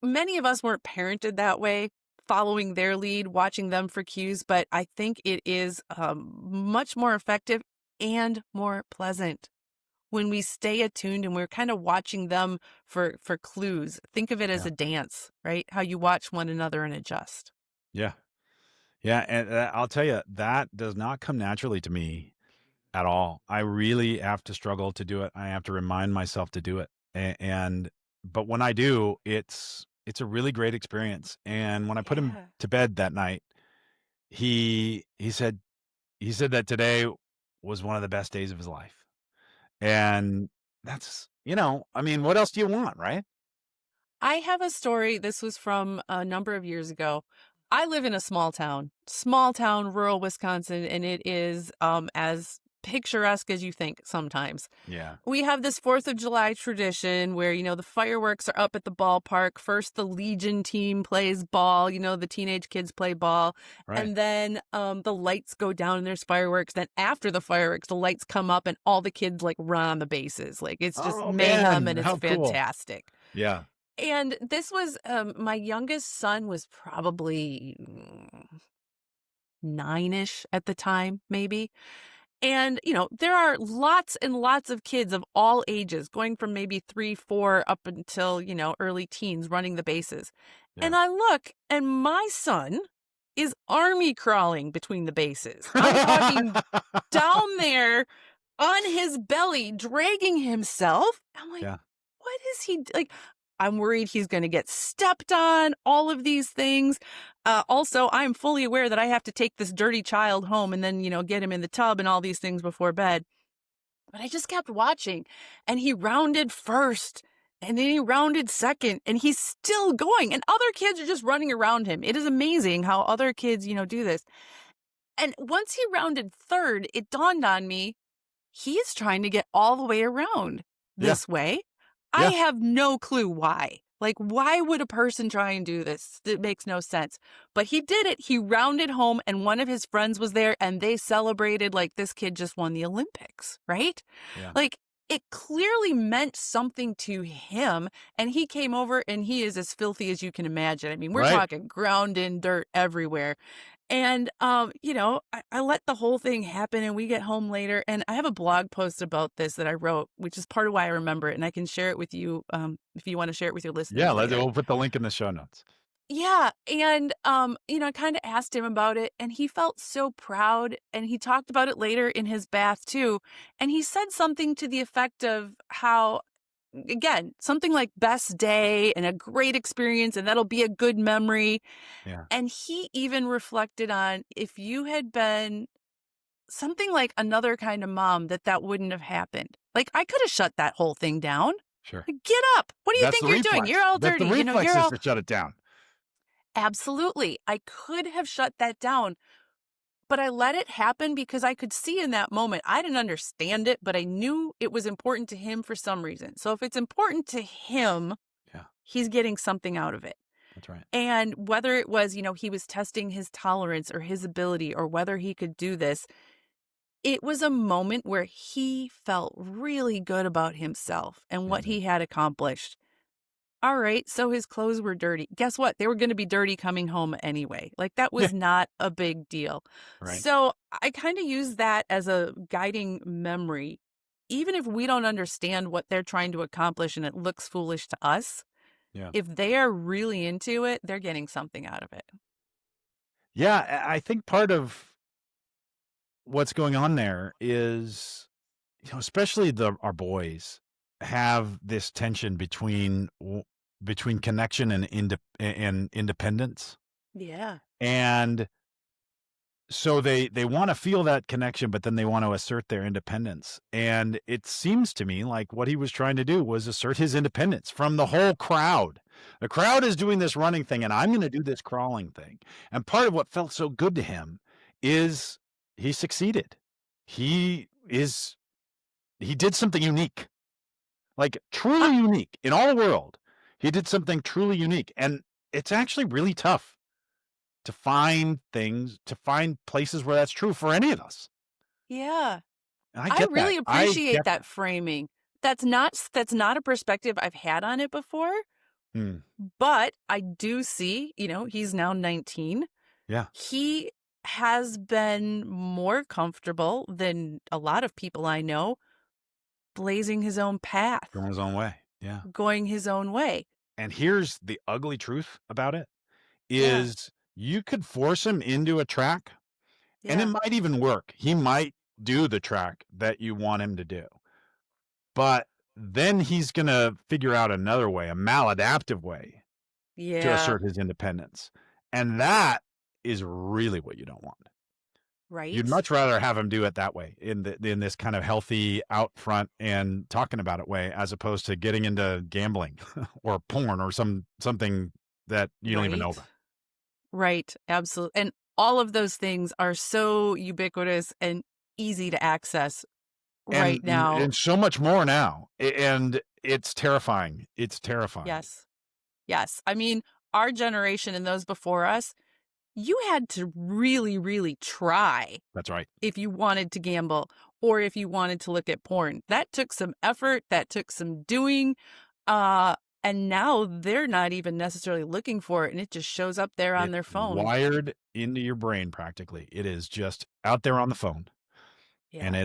Many of us weren't parented that way, following their lead, watching them for cues, but I think it is much more effective and more pleasant when we stay attuned and we're kind of watching them for clues. Think of it as Yeah. a dance, right? How you watch one another and adjust. Yeah. Yeah. And I'll tell you, that does not come naturally to me at all. I really have to struggle to do it. I have to remind myself to do it. And but when I do, it's a really great experience. And when I put him Yeah. to bed that night, he said that today was one of the best days of his life. And that's, I mean, what else do you want, right? I have a story. This was from a number of years ago. I live in a small town, rural Wisconsin, and it is as picturesque as you think sometimes. Yeah. We have this 4th of July tradition where, the fireworks are up at the ballpark. First, the Legion team plays ball, the teenage kids play ball. Right. And then the lights go down and there's fireworks. Then after the fireworks, the lights come up and all the kids like run on the bases. Like it's just Oh mayhem man, and it's how cool. fantastic. Yeah. And this was my youngest son was probably 9-ish at the time, maybe. And, there are lots and lots of kids of all ages, going from maybe 3, 4 up until, early teens running the bases. Yeah. And I look, and my son is army crawling between the bases. I'm talking down there on his belly, dragging himself. I'm like, Yeah. what is he like? I'm worried he's going to get stepped on, all of these things. Also, I'm fully aware that I have to take this dirty child home and then, get him in the tub and all these things before bed. But I just kept watching and he rounded first and then he rounded second and he's still going and other kids are just running around him. It is amazing how other kids, do this. And once he rounded third, it dawned on me he's trying to get all the way around Yeah. this way. I Yeah. have no clue why. Like, why would a person try and do this? It makes no sense. But he did it. He rounded home, and one of his friends was there, and they celebrated like this kid just won the Olympics, right? Yeah. Like, it clearly meant something to him. And he came over, and he is as filthy as you can imagine. I mean, we're Right. talking ground in dirt everywhere. And, I let the whole thing happen and we get home later and I have a blog post about this that I wrote, which is part of why I remember it. And I can share it with you if you want to share it with your Yeah, listeners later. we'll put the link in the show notes. Yeah. And, I kind of asked him about it and he felt so proud. And he talked about it later in his bath too. And he said something to the effect of how, again, something like best day and a great experience and that'll be a good memory. Yeah. And he even reflected on if you had been something like another kind of mom, that wouldn't have happened. Like, I could have shut that whole thing down. Sure. Like, get up. What do you That's think the you're doing? reflex. You're all That's dirty. the reflex You're is all. to shut it down. Absolutely. I could have shut that down. but I let it happen because I could see in that moment, I didn't understand it, but I knew it was important to him for some reason. So if it's important to him, Yeah, he's getting something out of it. that's right. And whether it was, he was testing his tolerance or his ability or whether he could do this, it was a moment where he felt really good about himself and what Mhm. he had accomplished. All right, so his clothes were dirty. Guess what? They were going to be dirty coming home anyway. Like that Yeah, was not a big deal. right. So I kind of use that as a guiding memory. Even if we don't understand what they're trying to accomplish and it looks foolish to us, Yeah. if they are really into it, they're getting something out of it. Yeah, I think part of what's going on there is, especially our boys have this tension between connection and independence. Yeah. And so they want to feel that connection, but then they want to assert their independence. And it seems to me like what he was trying to do was assert his independence from the whole crowd. The crowd is doing this running thing, and I'm going to do this crawling thing. And part of what felt so good to him is he succeeded. He is he did something unique, like Uh, truly unique in all the world. He did something truly unique, and it's actually really tough to find places where that's true for any of us. yeah. And I I get that. really I appreciate get that that. framing. That's not a perspective I've had on it before, Mm, but I do see, he's now 19. yeah, He has been more comfortable than a lot of people I know blazing his own path, going his own way. Yeah. going his own way. And here's the ugly truth about it Yeah. is you could force him into a track and it Yeah. might even work. He might do the track that you want him to do. But then he's going to figure out another way, a maladaptive way to Yeah. assert his independence. And that is really what you don't want. You'd Right? much rather have him do it that way in this kind of healthy out front and talking about it way, as opposed to getting into gambling or porn or something that you don't even know Right. about. Right. Absolutely. And all of those things are so ubiquitous and easy to access right now. And so much more now. And it's terrifying. It's terrifying. Yes. Yes. I mean, our generation and those before us, you had to really, really try That's right. if you wanted to gamble or if you wanted to look at porn. That took some effort, that took some doing. Uh, and now they're not even necessarily looking for it and it just shows up there on It's their phone. wired into your brain practically. It is just out there on the phone. And Yeah.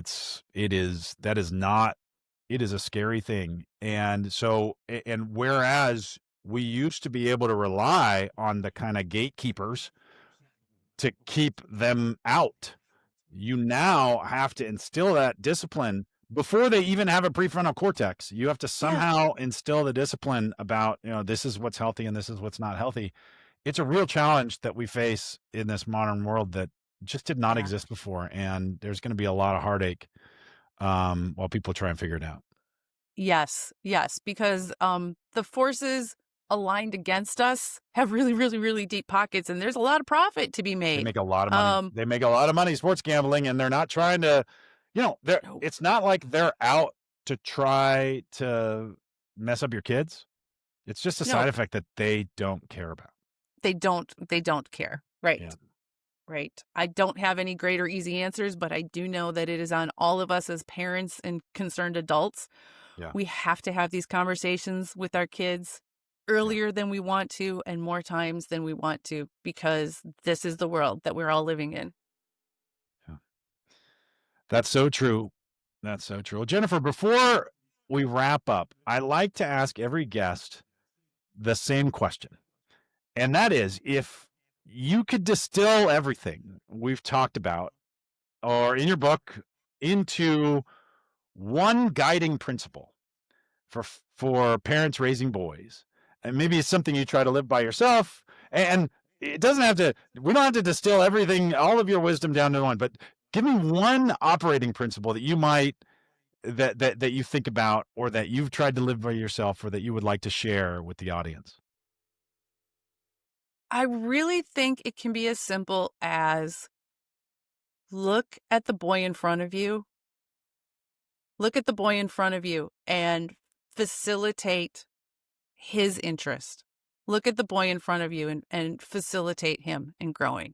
that is not it is a scary thing. And so and whereas we used to be able to rely on the kind of gatekeepers to keep them out, you now have to instill that discipline before they even have a prefrontal cortex. You have to Yeah. somehow instill the discipline about, this is what's healthy and this is what's not healthy. It's a real challenge that we face in this modern world that just did not Yeah. exist before. And there's going to be a lot of heartache while people try and figure it out. Yes. Yes. Because the forces aligned against us have really, really, really deep pockets and there's a lot of profit to be They made. make a lot of money. Um, They make a lot of money sports gambling, and they're not trying to, they're no, it's not like they're out to try to mess up your kids. It's just a no, side effect that they don't care about. they don't care. Right. Yeah. Right. I don't have any great or easy answers, but I do know that it is on all of us as parents and concerned adults. Yeah. We have to have these conversations with our kids Yeah. earlier than we want to and more times than we want to because this is the world that we're all living in. Yeah. That's so true. That's so true. Well, Jennifer, before we wrap up, I like to ask every guest the same question. And that is, if you could distill everything we've talked about or in your book into one guiding principle for parents raising boys, and maybe it's something you try to live by yourself, and it doesn't have to we don't have to distill everything, all of your wisdom down to one, but give me one operating principle that you might that you think about or that you've tried to live by yourself or that you would like to share with the audience. I really think it can be as simple as look at the boy in front of you. Look at the boy in front of you and facilitate his interest. Look at the boy in front of you and facilitate him in growing.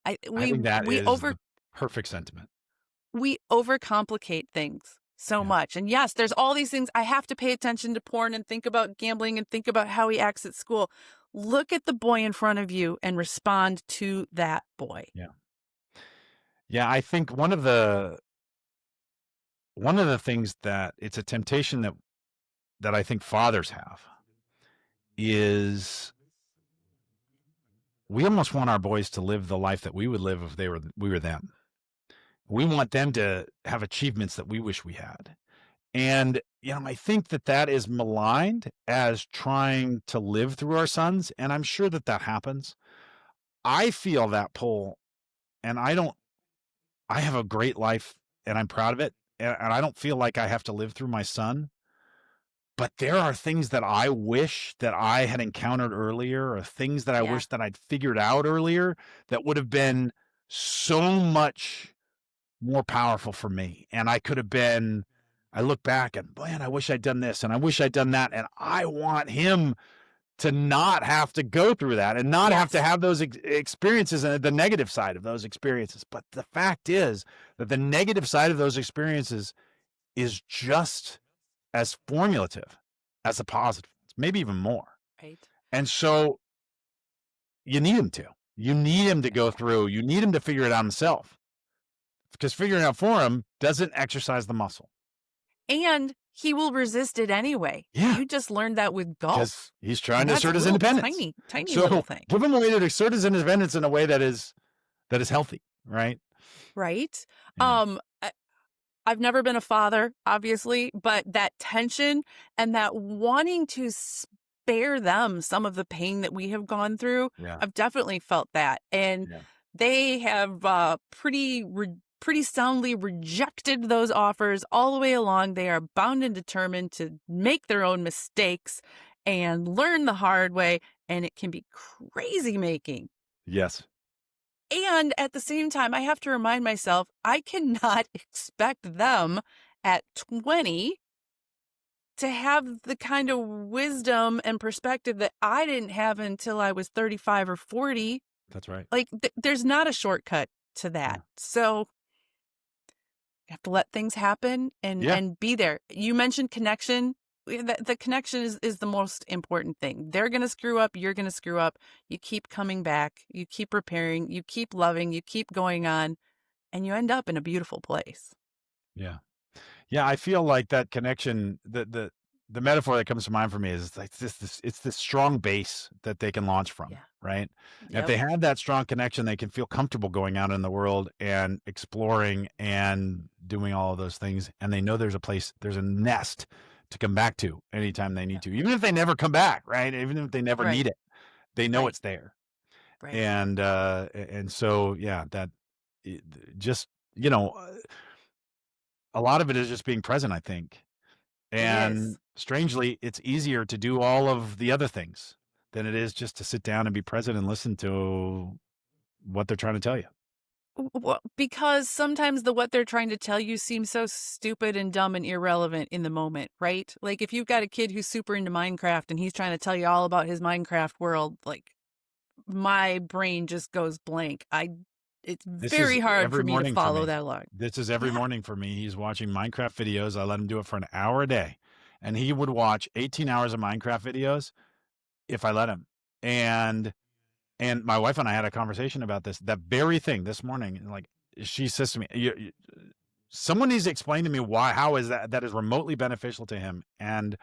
I I we think that we is over the perfect sentiment. we overcomplicate things so Yeah. much. And yes, there's all these things. I have to pay attention to porn and think about gambling and think about how he acts at school. Look at the boy in front of you and respond to that boy. Yeah. Yeah, I think one of the things that it's a temptation that I think fathers have is we almost want our boys to live the life that we would live if we were them. We want them to have achievements that we wish we had. And I think that is maligned as trying to live through our sons, and I'm sure that happens. I feel that pull, and I have a great life and I'm proud of it, and I don't feel like I have to live through my son. But there are things that I wish that I had encountered earlier, or things that I Yeah. wish that I'd figured out earlier that would have been so much more powerful for me. And I look back and, man, I wish I'd done this and I wish I'd done that. And I want him to not have to go through that and not have to Yes. have those experiences and the negative side of those experiences. But the fact is that the negative side of those experiences is just as formulative as the positive ones, maybe even more. Right. And so you need him to. You need him to go through. You need him to figure it out himself, because figuring it out for him doesn't exercise the muscle. And he will resist it anyway. Yeah. You just learned that with Because golf. he's trying And to that's a assert his little independence. tiny, tiny So little thing. give him a way to assert his independence in a way that is healthy, right? Right? Yeah. I've never been a father, obviously, but that tension and that wanting to spare them some of the pain that we have gone through, Yeah. I've definitely felt that. And Yeah. they have pretty soundly rejected those offers all the way along. They are bound and determined to make their own mistakes and learn the hard way. And it can be crazy making. Yes. And at the same time, I have to remind myself, I cannot expect them at 20 to have the kind of wisdom and perspective that I didn't have until I was 35 or 40. That's right. Like, there's not a shortcut to that. Yeah. So you have to let things happen Yeah. and be there. You mentioned connection. The connection is the most important thing. They're going to screw up. You're going to screw up. You keep coming back. You keep repairing. You keep loving. You keep going on. And you end up in a beautiful place. Yeah. Yeah, I feel like that connection, the metaphor that comes to mind for me is like it's this strong base that they can launch from, Yeah. right? And if Yep. they have that strong connection, they can feel comfortable going out in the world and exploring and doing all of those things. And they know there's a nest to come back to anytime they need to, even if they never come back, right? Even if they never Right. need it, they know Right. it's there. Right. And so, yeah, that just, you know, a lot of it is just being present, I think. It And is. strangely, it's easier to do all of the other things than it is just to sit down and be present and listen to what they're trying to tell you. Well, because sometimes what they're trying to tell you seems so stupid and dumb and irrelevant in the moment, right? Like if you've got a kid who's super into Minecraft and he's trying to tell you all about his Minecraft world, like my brain just goes blank. It's This very is hard every for me to morning for follow me. that along. This is every Yeah. morning for me. He's watching Minecraft videos. I let him do it for an hour a day. And he would watch 18 hours of Minecraft videos if I let him. And my wife and I had a conversation about this, that very thing this morning. And like, she says to me, someone needs to explain to me how is that is remotely beneficial to him. And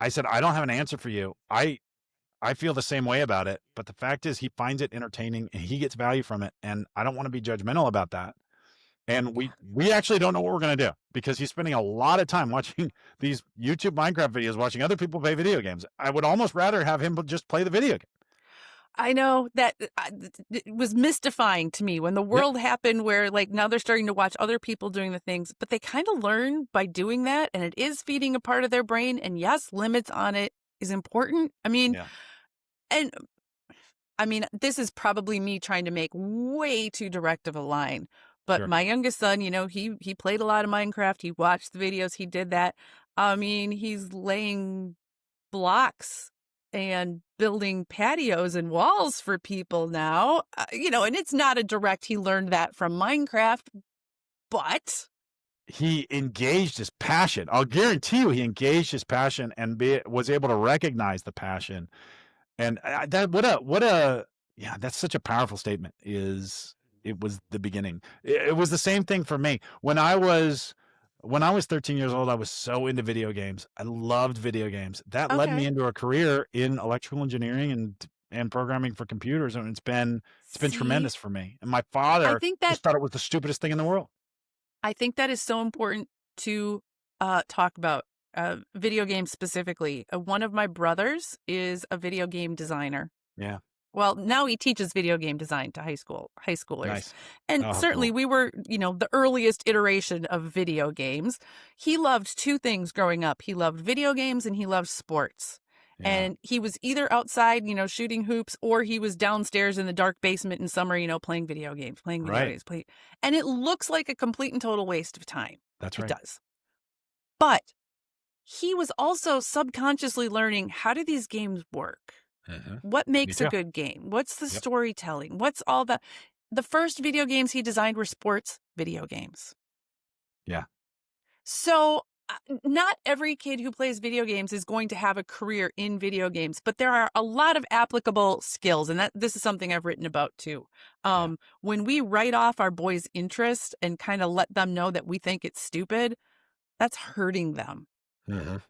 I said, I don't have an answer for you. I feel the same way about it, but the fact is he finds it entertaining and he gets value from it. And I don't want to be judgmental about that. And we actually don't know what we're going to do, because he's spending a lot of time watching these YouTube Minecraft videos, watching other people play video games. I would almost rather have him just play the video game. I know that it was mystifying to me when the world happened, where like now they're starting to watch other people doing the things, but they kind of learn by doing that. And it is feeding a part of their brain. And yes, limits on it is important. And I mean, this is probably me trying to make way too direct of a line, But Sure. my youngest son, he played a lot of Minecraft. He watched the videos. He did that. I mean, he's laying blocks and building patios and walls for people now. And it's not a direct, he learned that from Minecraft, but He engaged his passion. I'll guarantee you he engaged his passion and was able to recognize the passion. And that what a yeah, that's such a powerful statement. It was the beginning. It was the same thing for me when I was 13 years old. I was so into video games. I loved video games. That led me okay. into a career in electrical engineering and programming for computers, and it's been See, tremendous for me. And my I father think that just thought it was the stupidest thing in the world. I think that is so important to talk about video games specifically. One of my brothers is a video game designer. Yeah, Well, now he teaches video game design to high schoolers. nice. And Oh, certainly cool. we were, the earliest iteration of video games. He loved two things growing up. He loved video games and he loved sports. Yeah, And he was either outside, shooting hoops, or he was downstairs in the dark basement in summer, playing video games, right. and it looks like a complete and total waste of time. That's It right. does. But he was also subconsciously learning, how do these games work? Mhm. What Me makes a too. good game? What's the Yep. storytelling? What's all the first video games he designed were sports video games. Yeah. So, not every kid who plays video games is going to have a career in video games, but there are a lot of applicable skills, and this is something I've written about too. Yeah. When we write off our boys' interest and kind of let them know that we think it's stupid, that's hurting them. Mhm.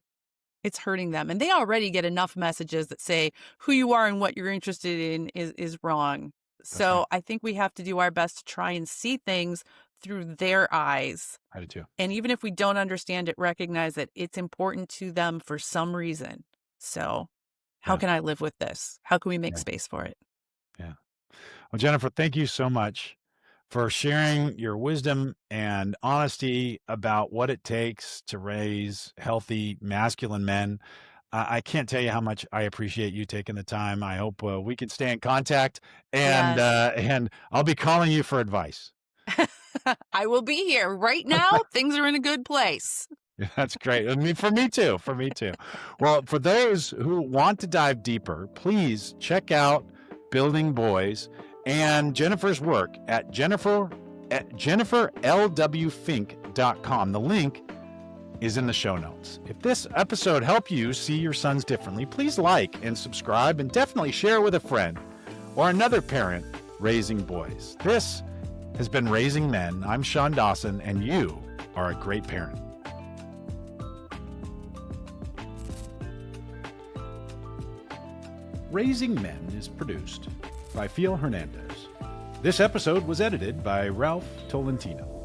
It's hurting them. And they already get enough messages that say who you are and what you're interested in is wrong. That's right. So I think we have to do our best to try and see things through their eyes. I do too. And even if we don't understand it, recognize that it's important to them for some reason. So how Yeah. can I live with this? How can we make Yeah. space for it? Yeah. Well, Jennifer, thank you so much for sharing your wisdom and honesty about what it takes to raise healthy masculine men. I can't tell you how much I appreciate you taking the time. I hope we can stay in contact, Yes. and I'll be calling you for advice. I will be here. Right now, things are in a good place. That's great. I mean, for me too. For me too. Well, for those who want to dive deeper, please check out Building Boys and Jennifer's work at jenniferlwfink.com. The link is in the show notes. If this episode helped you see your sons differently, please like and subscribe, and definitely share with a friend or another parent raising boys. This has been Raising Men. I'm Shaun Dawson, and you are a great parent. Raising Men is produced by Phil Hernandez. This episode was edited by Ralph Tolentino.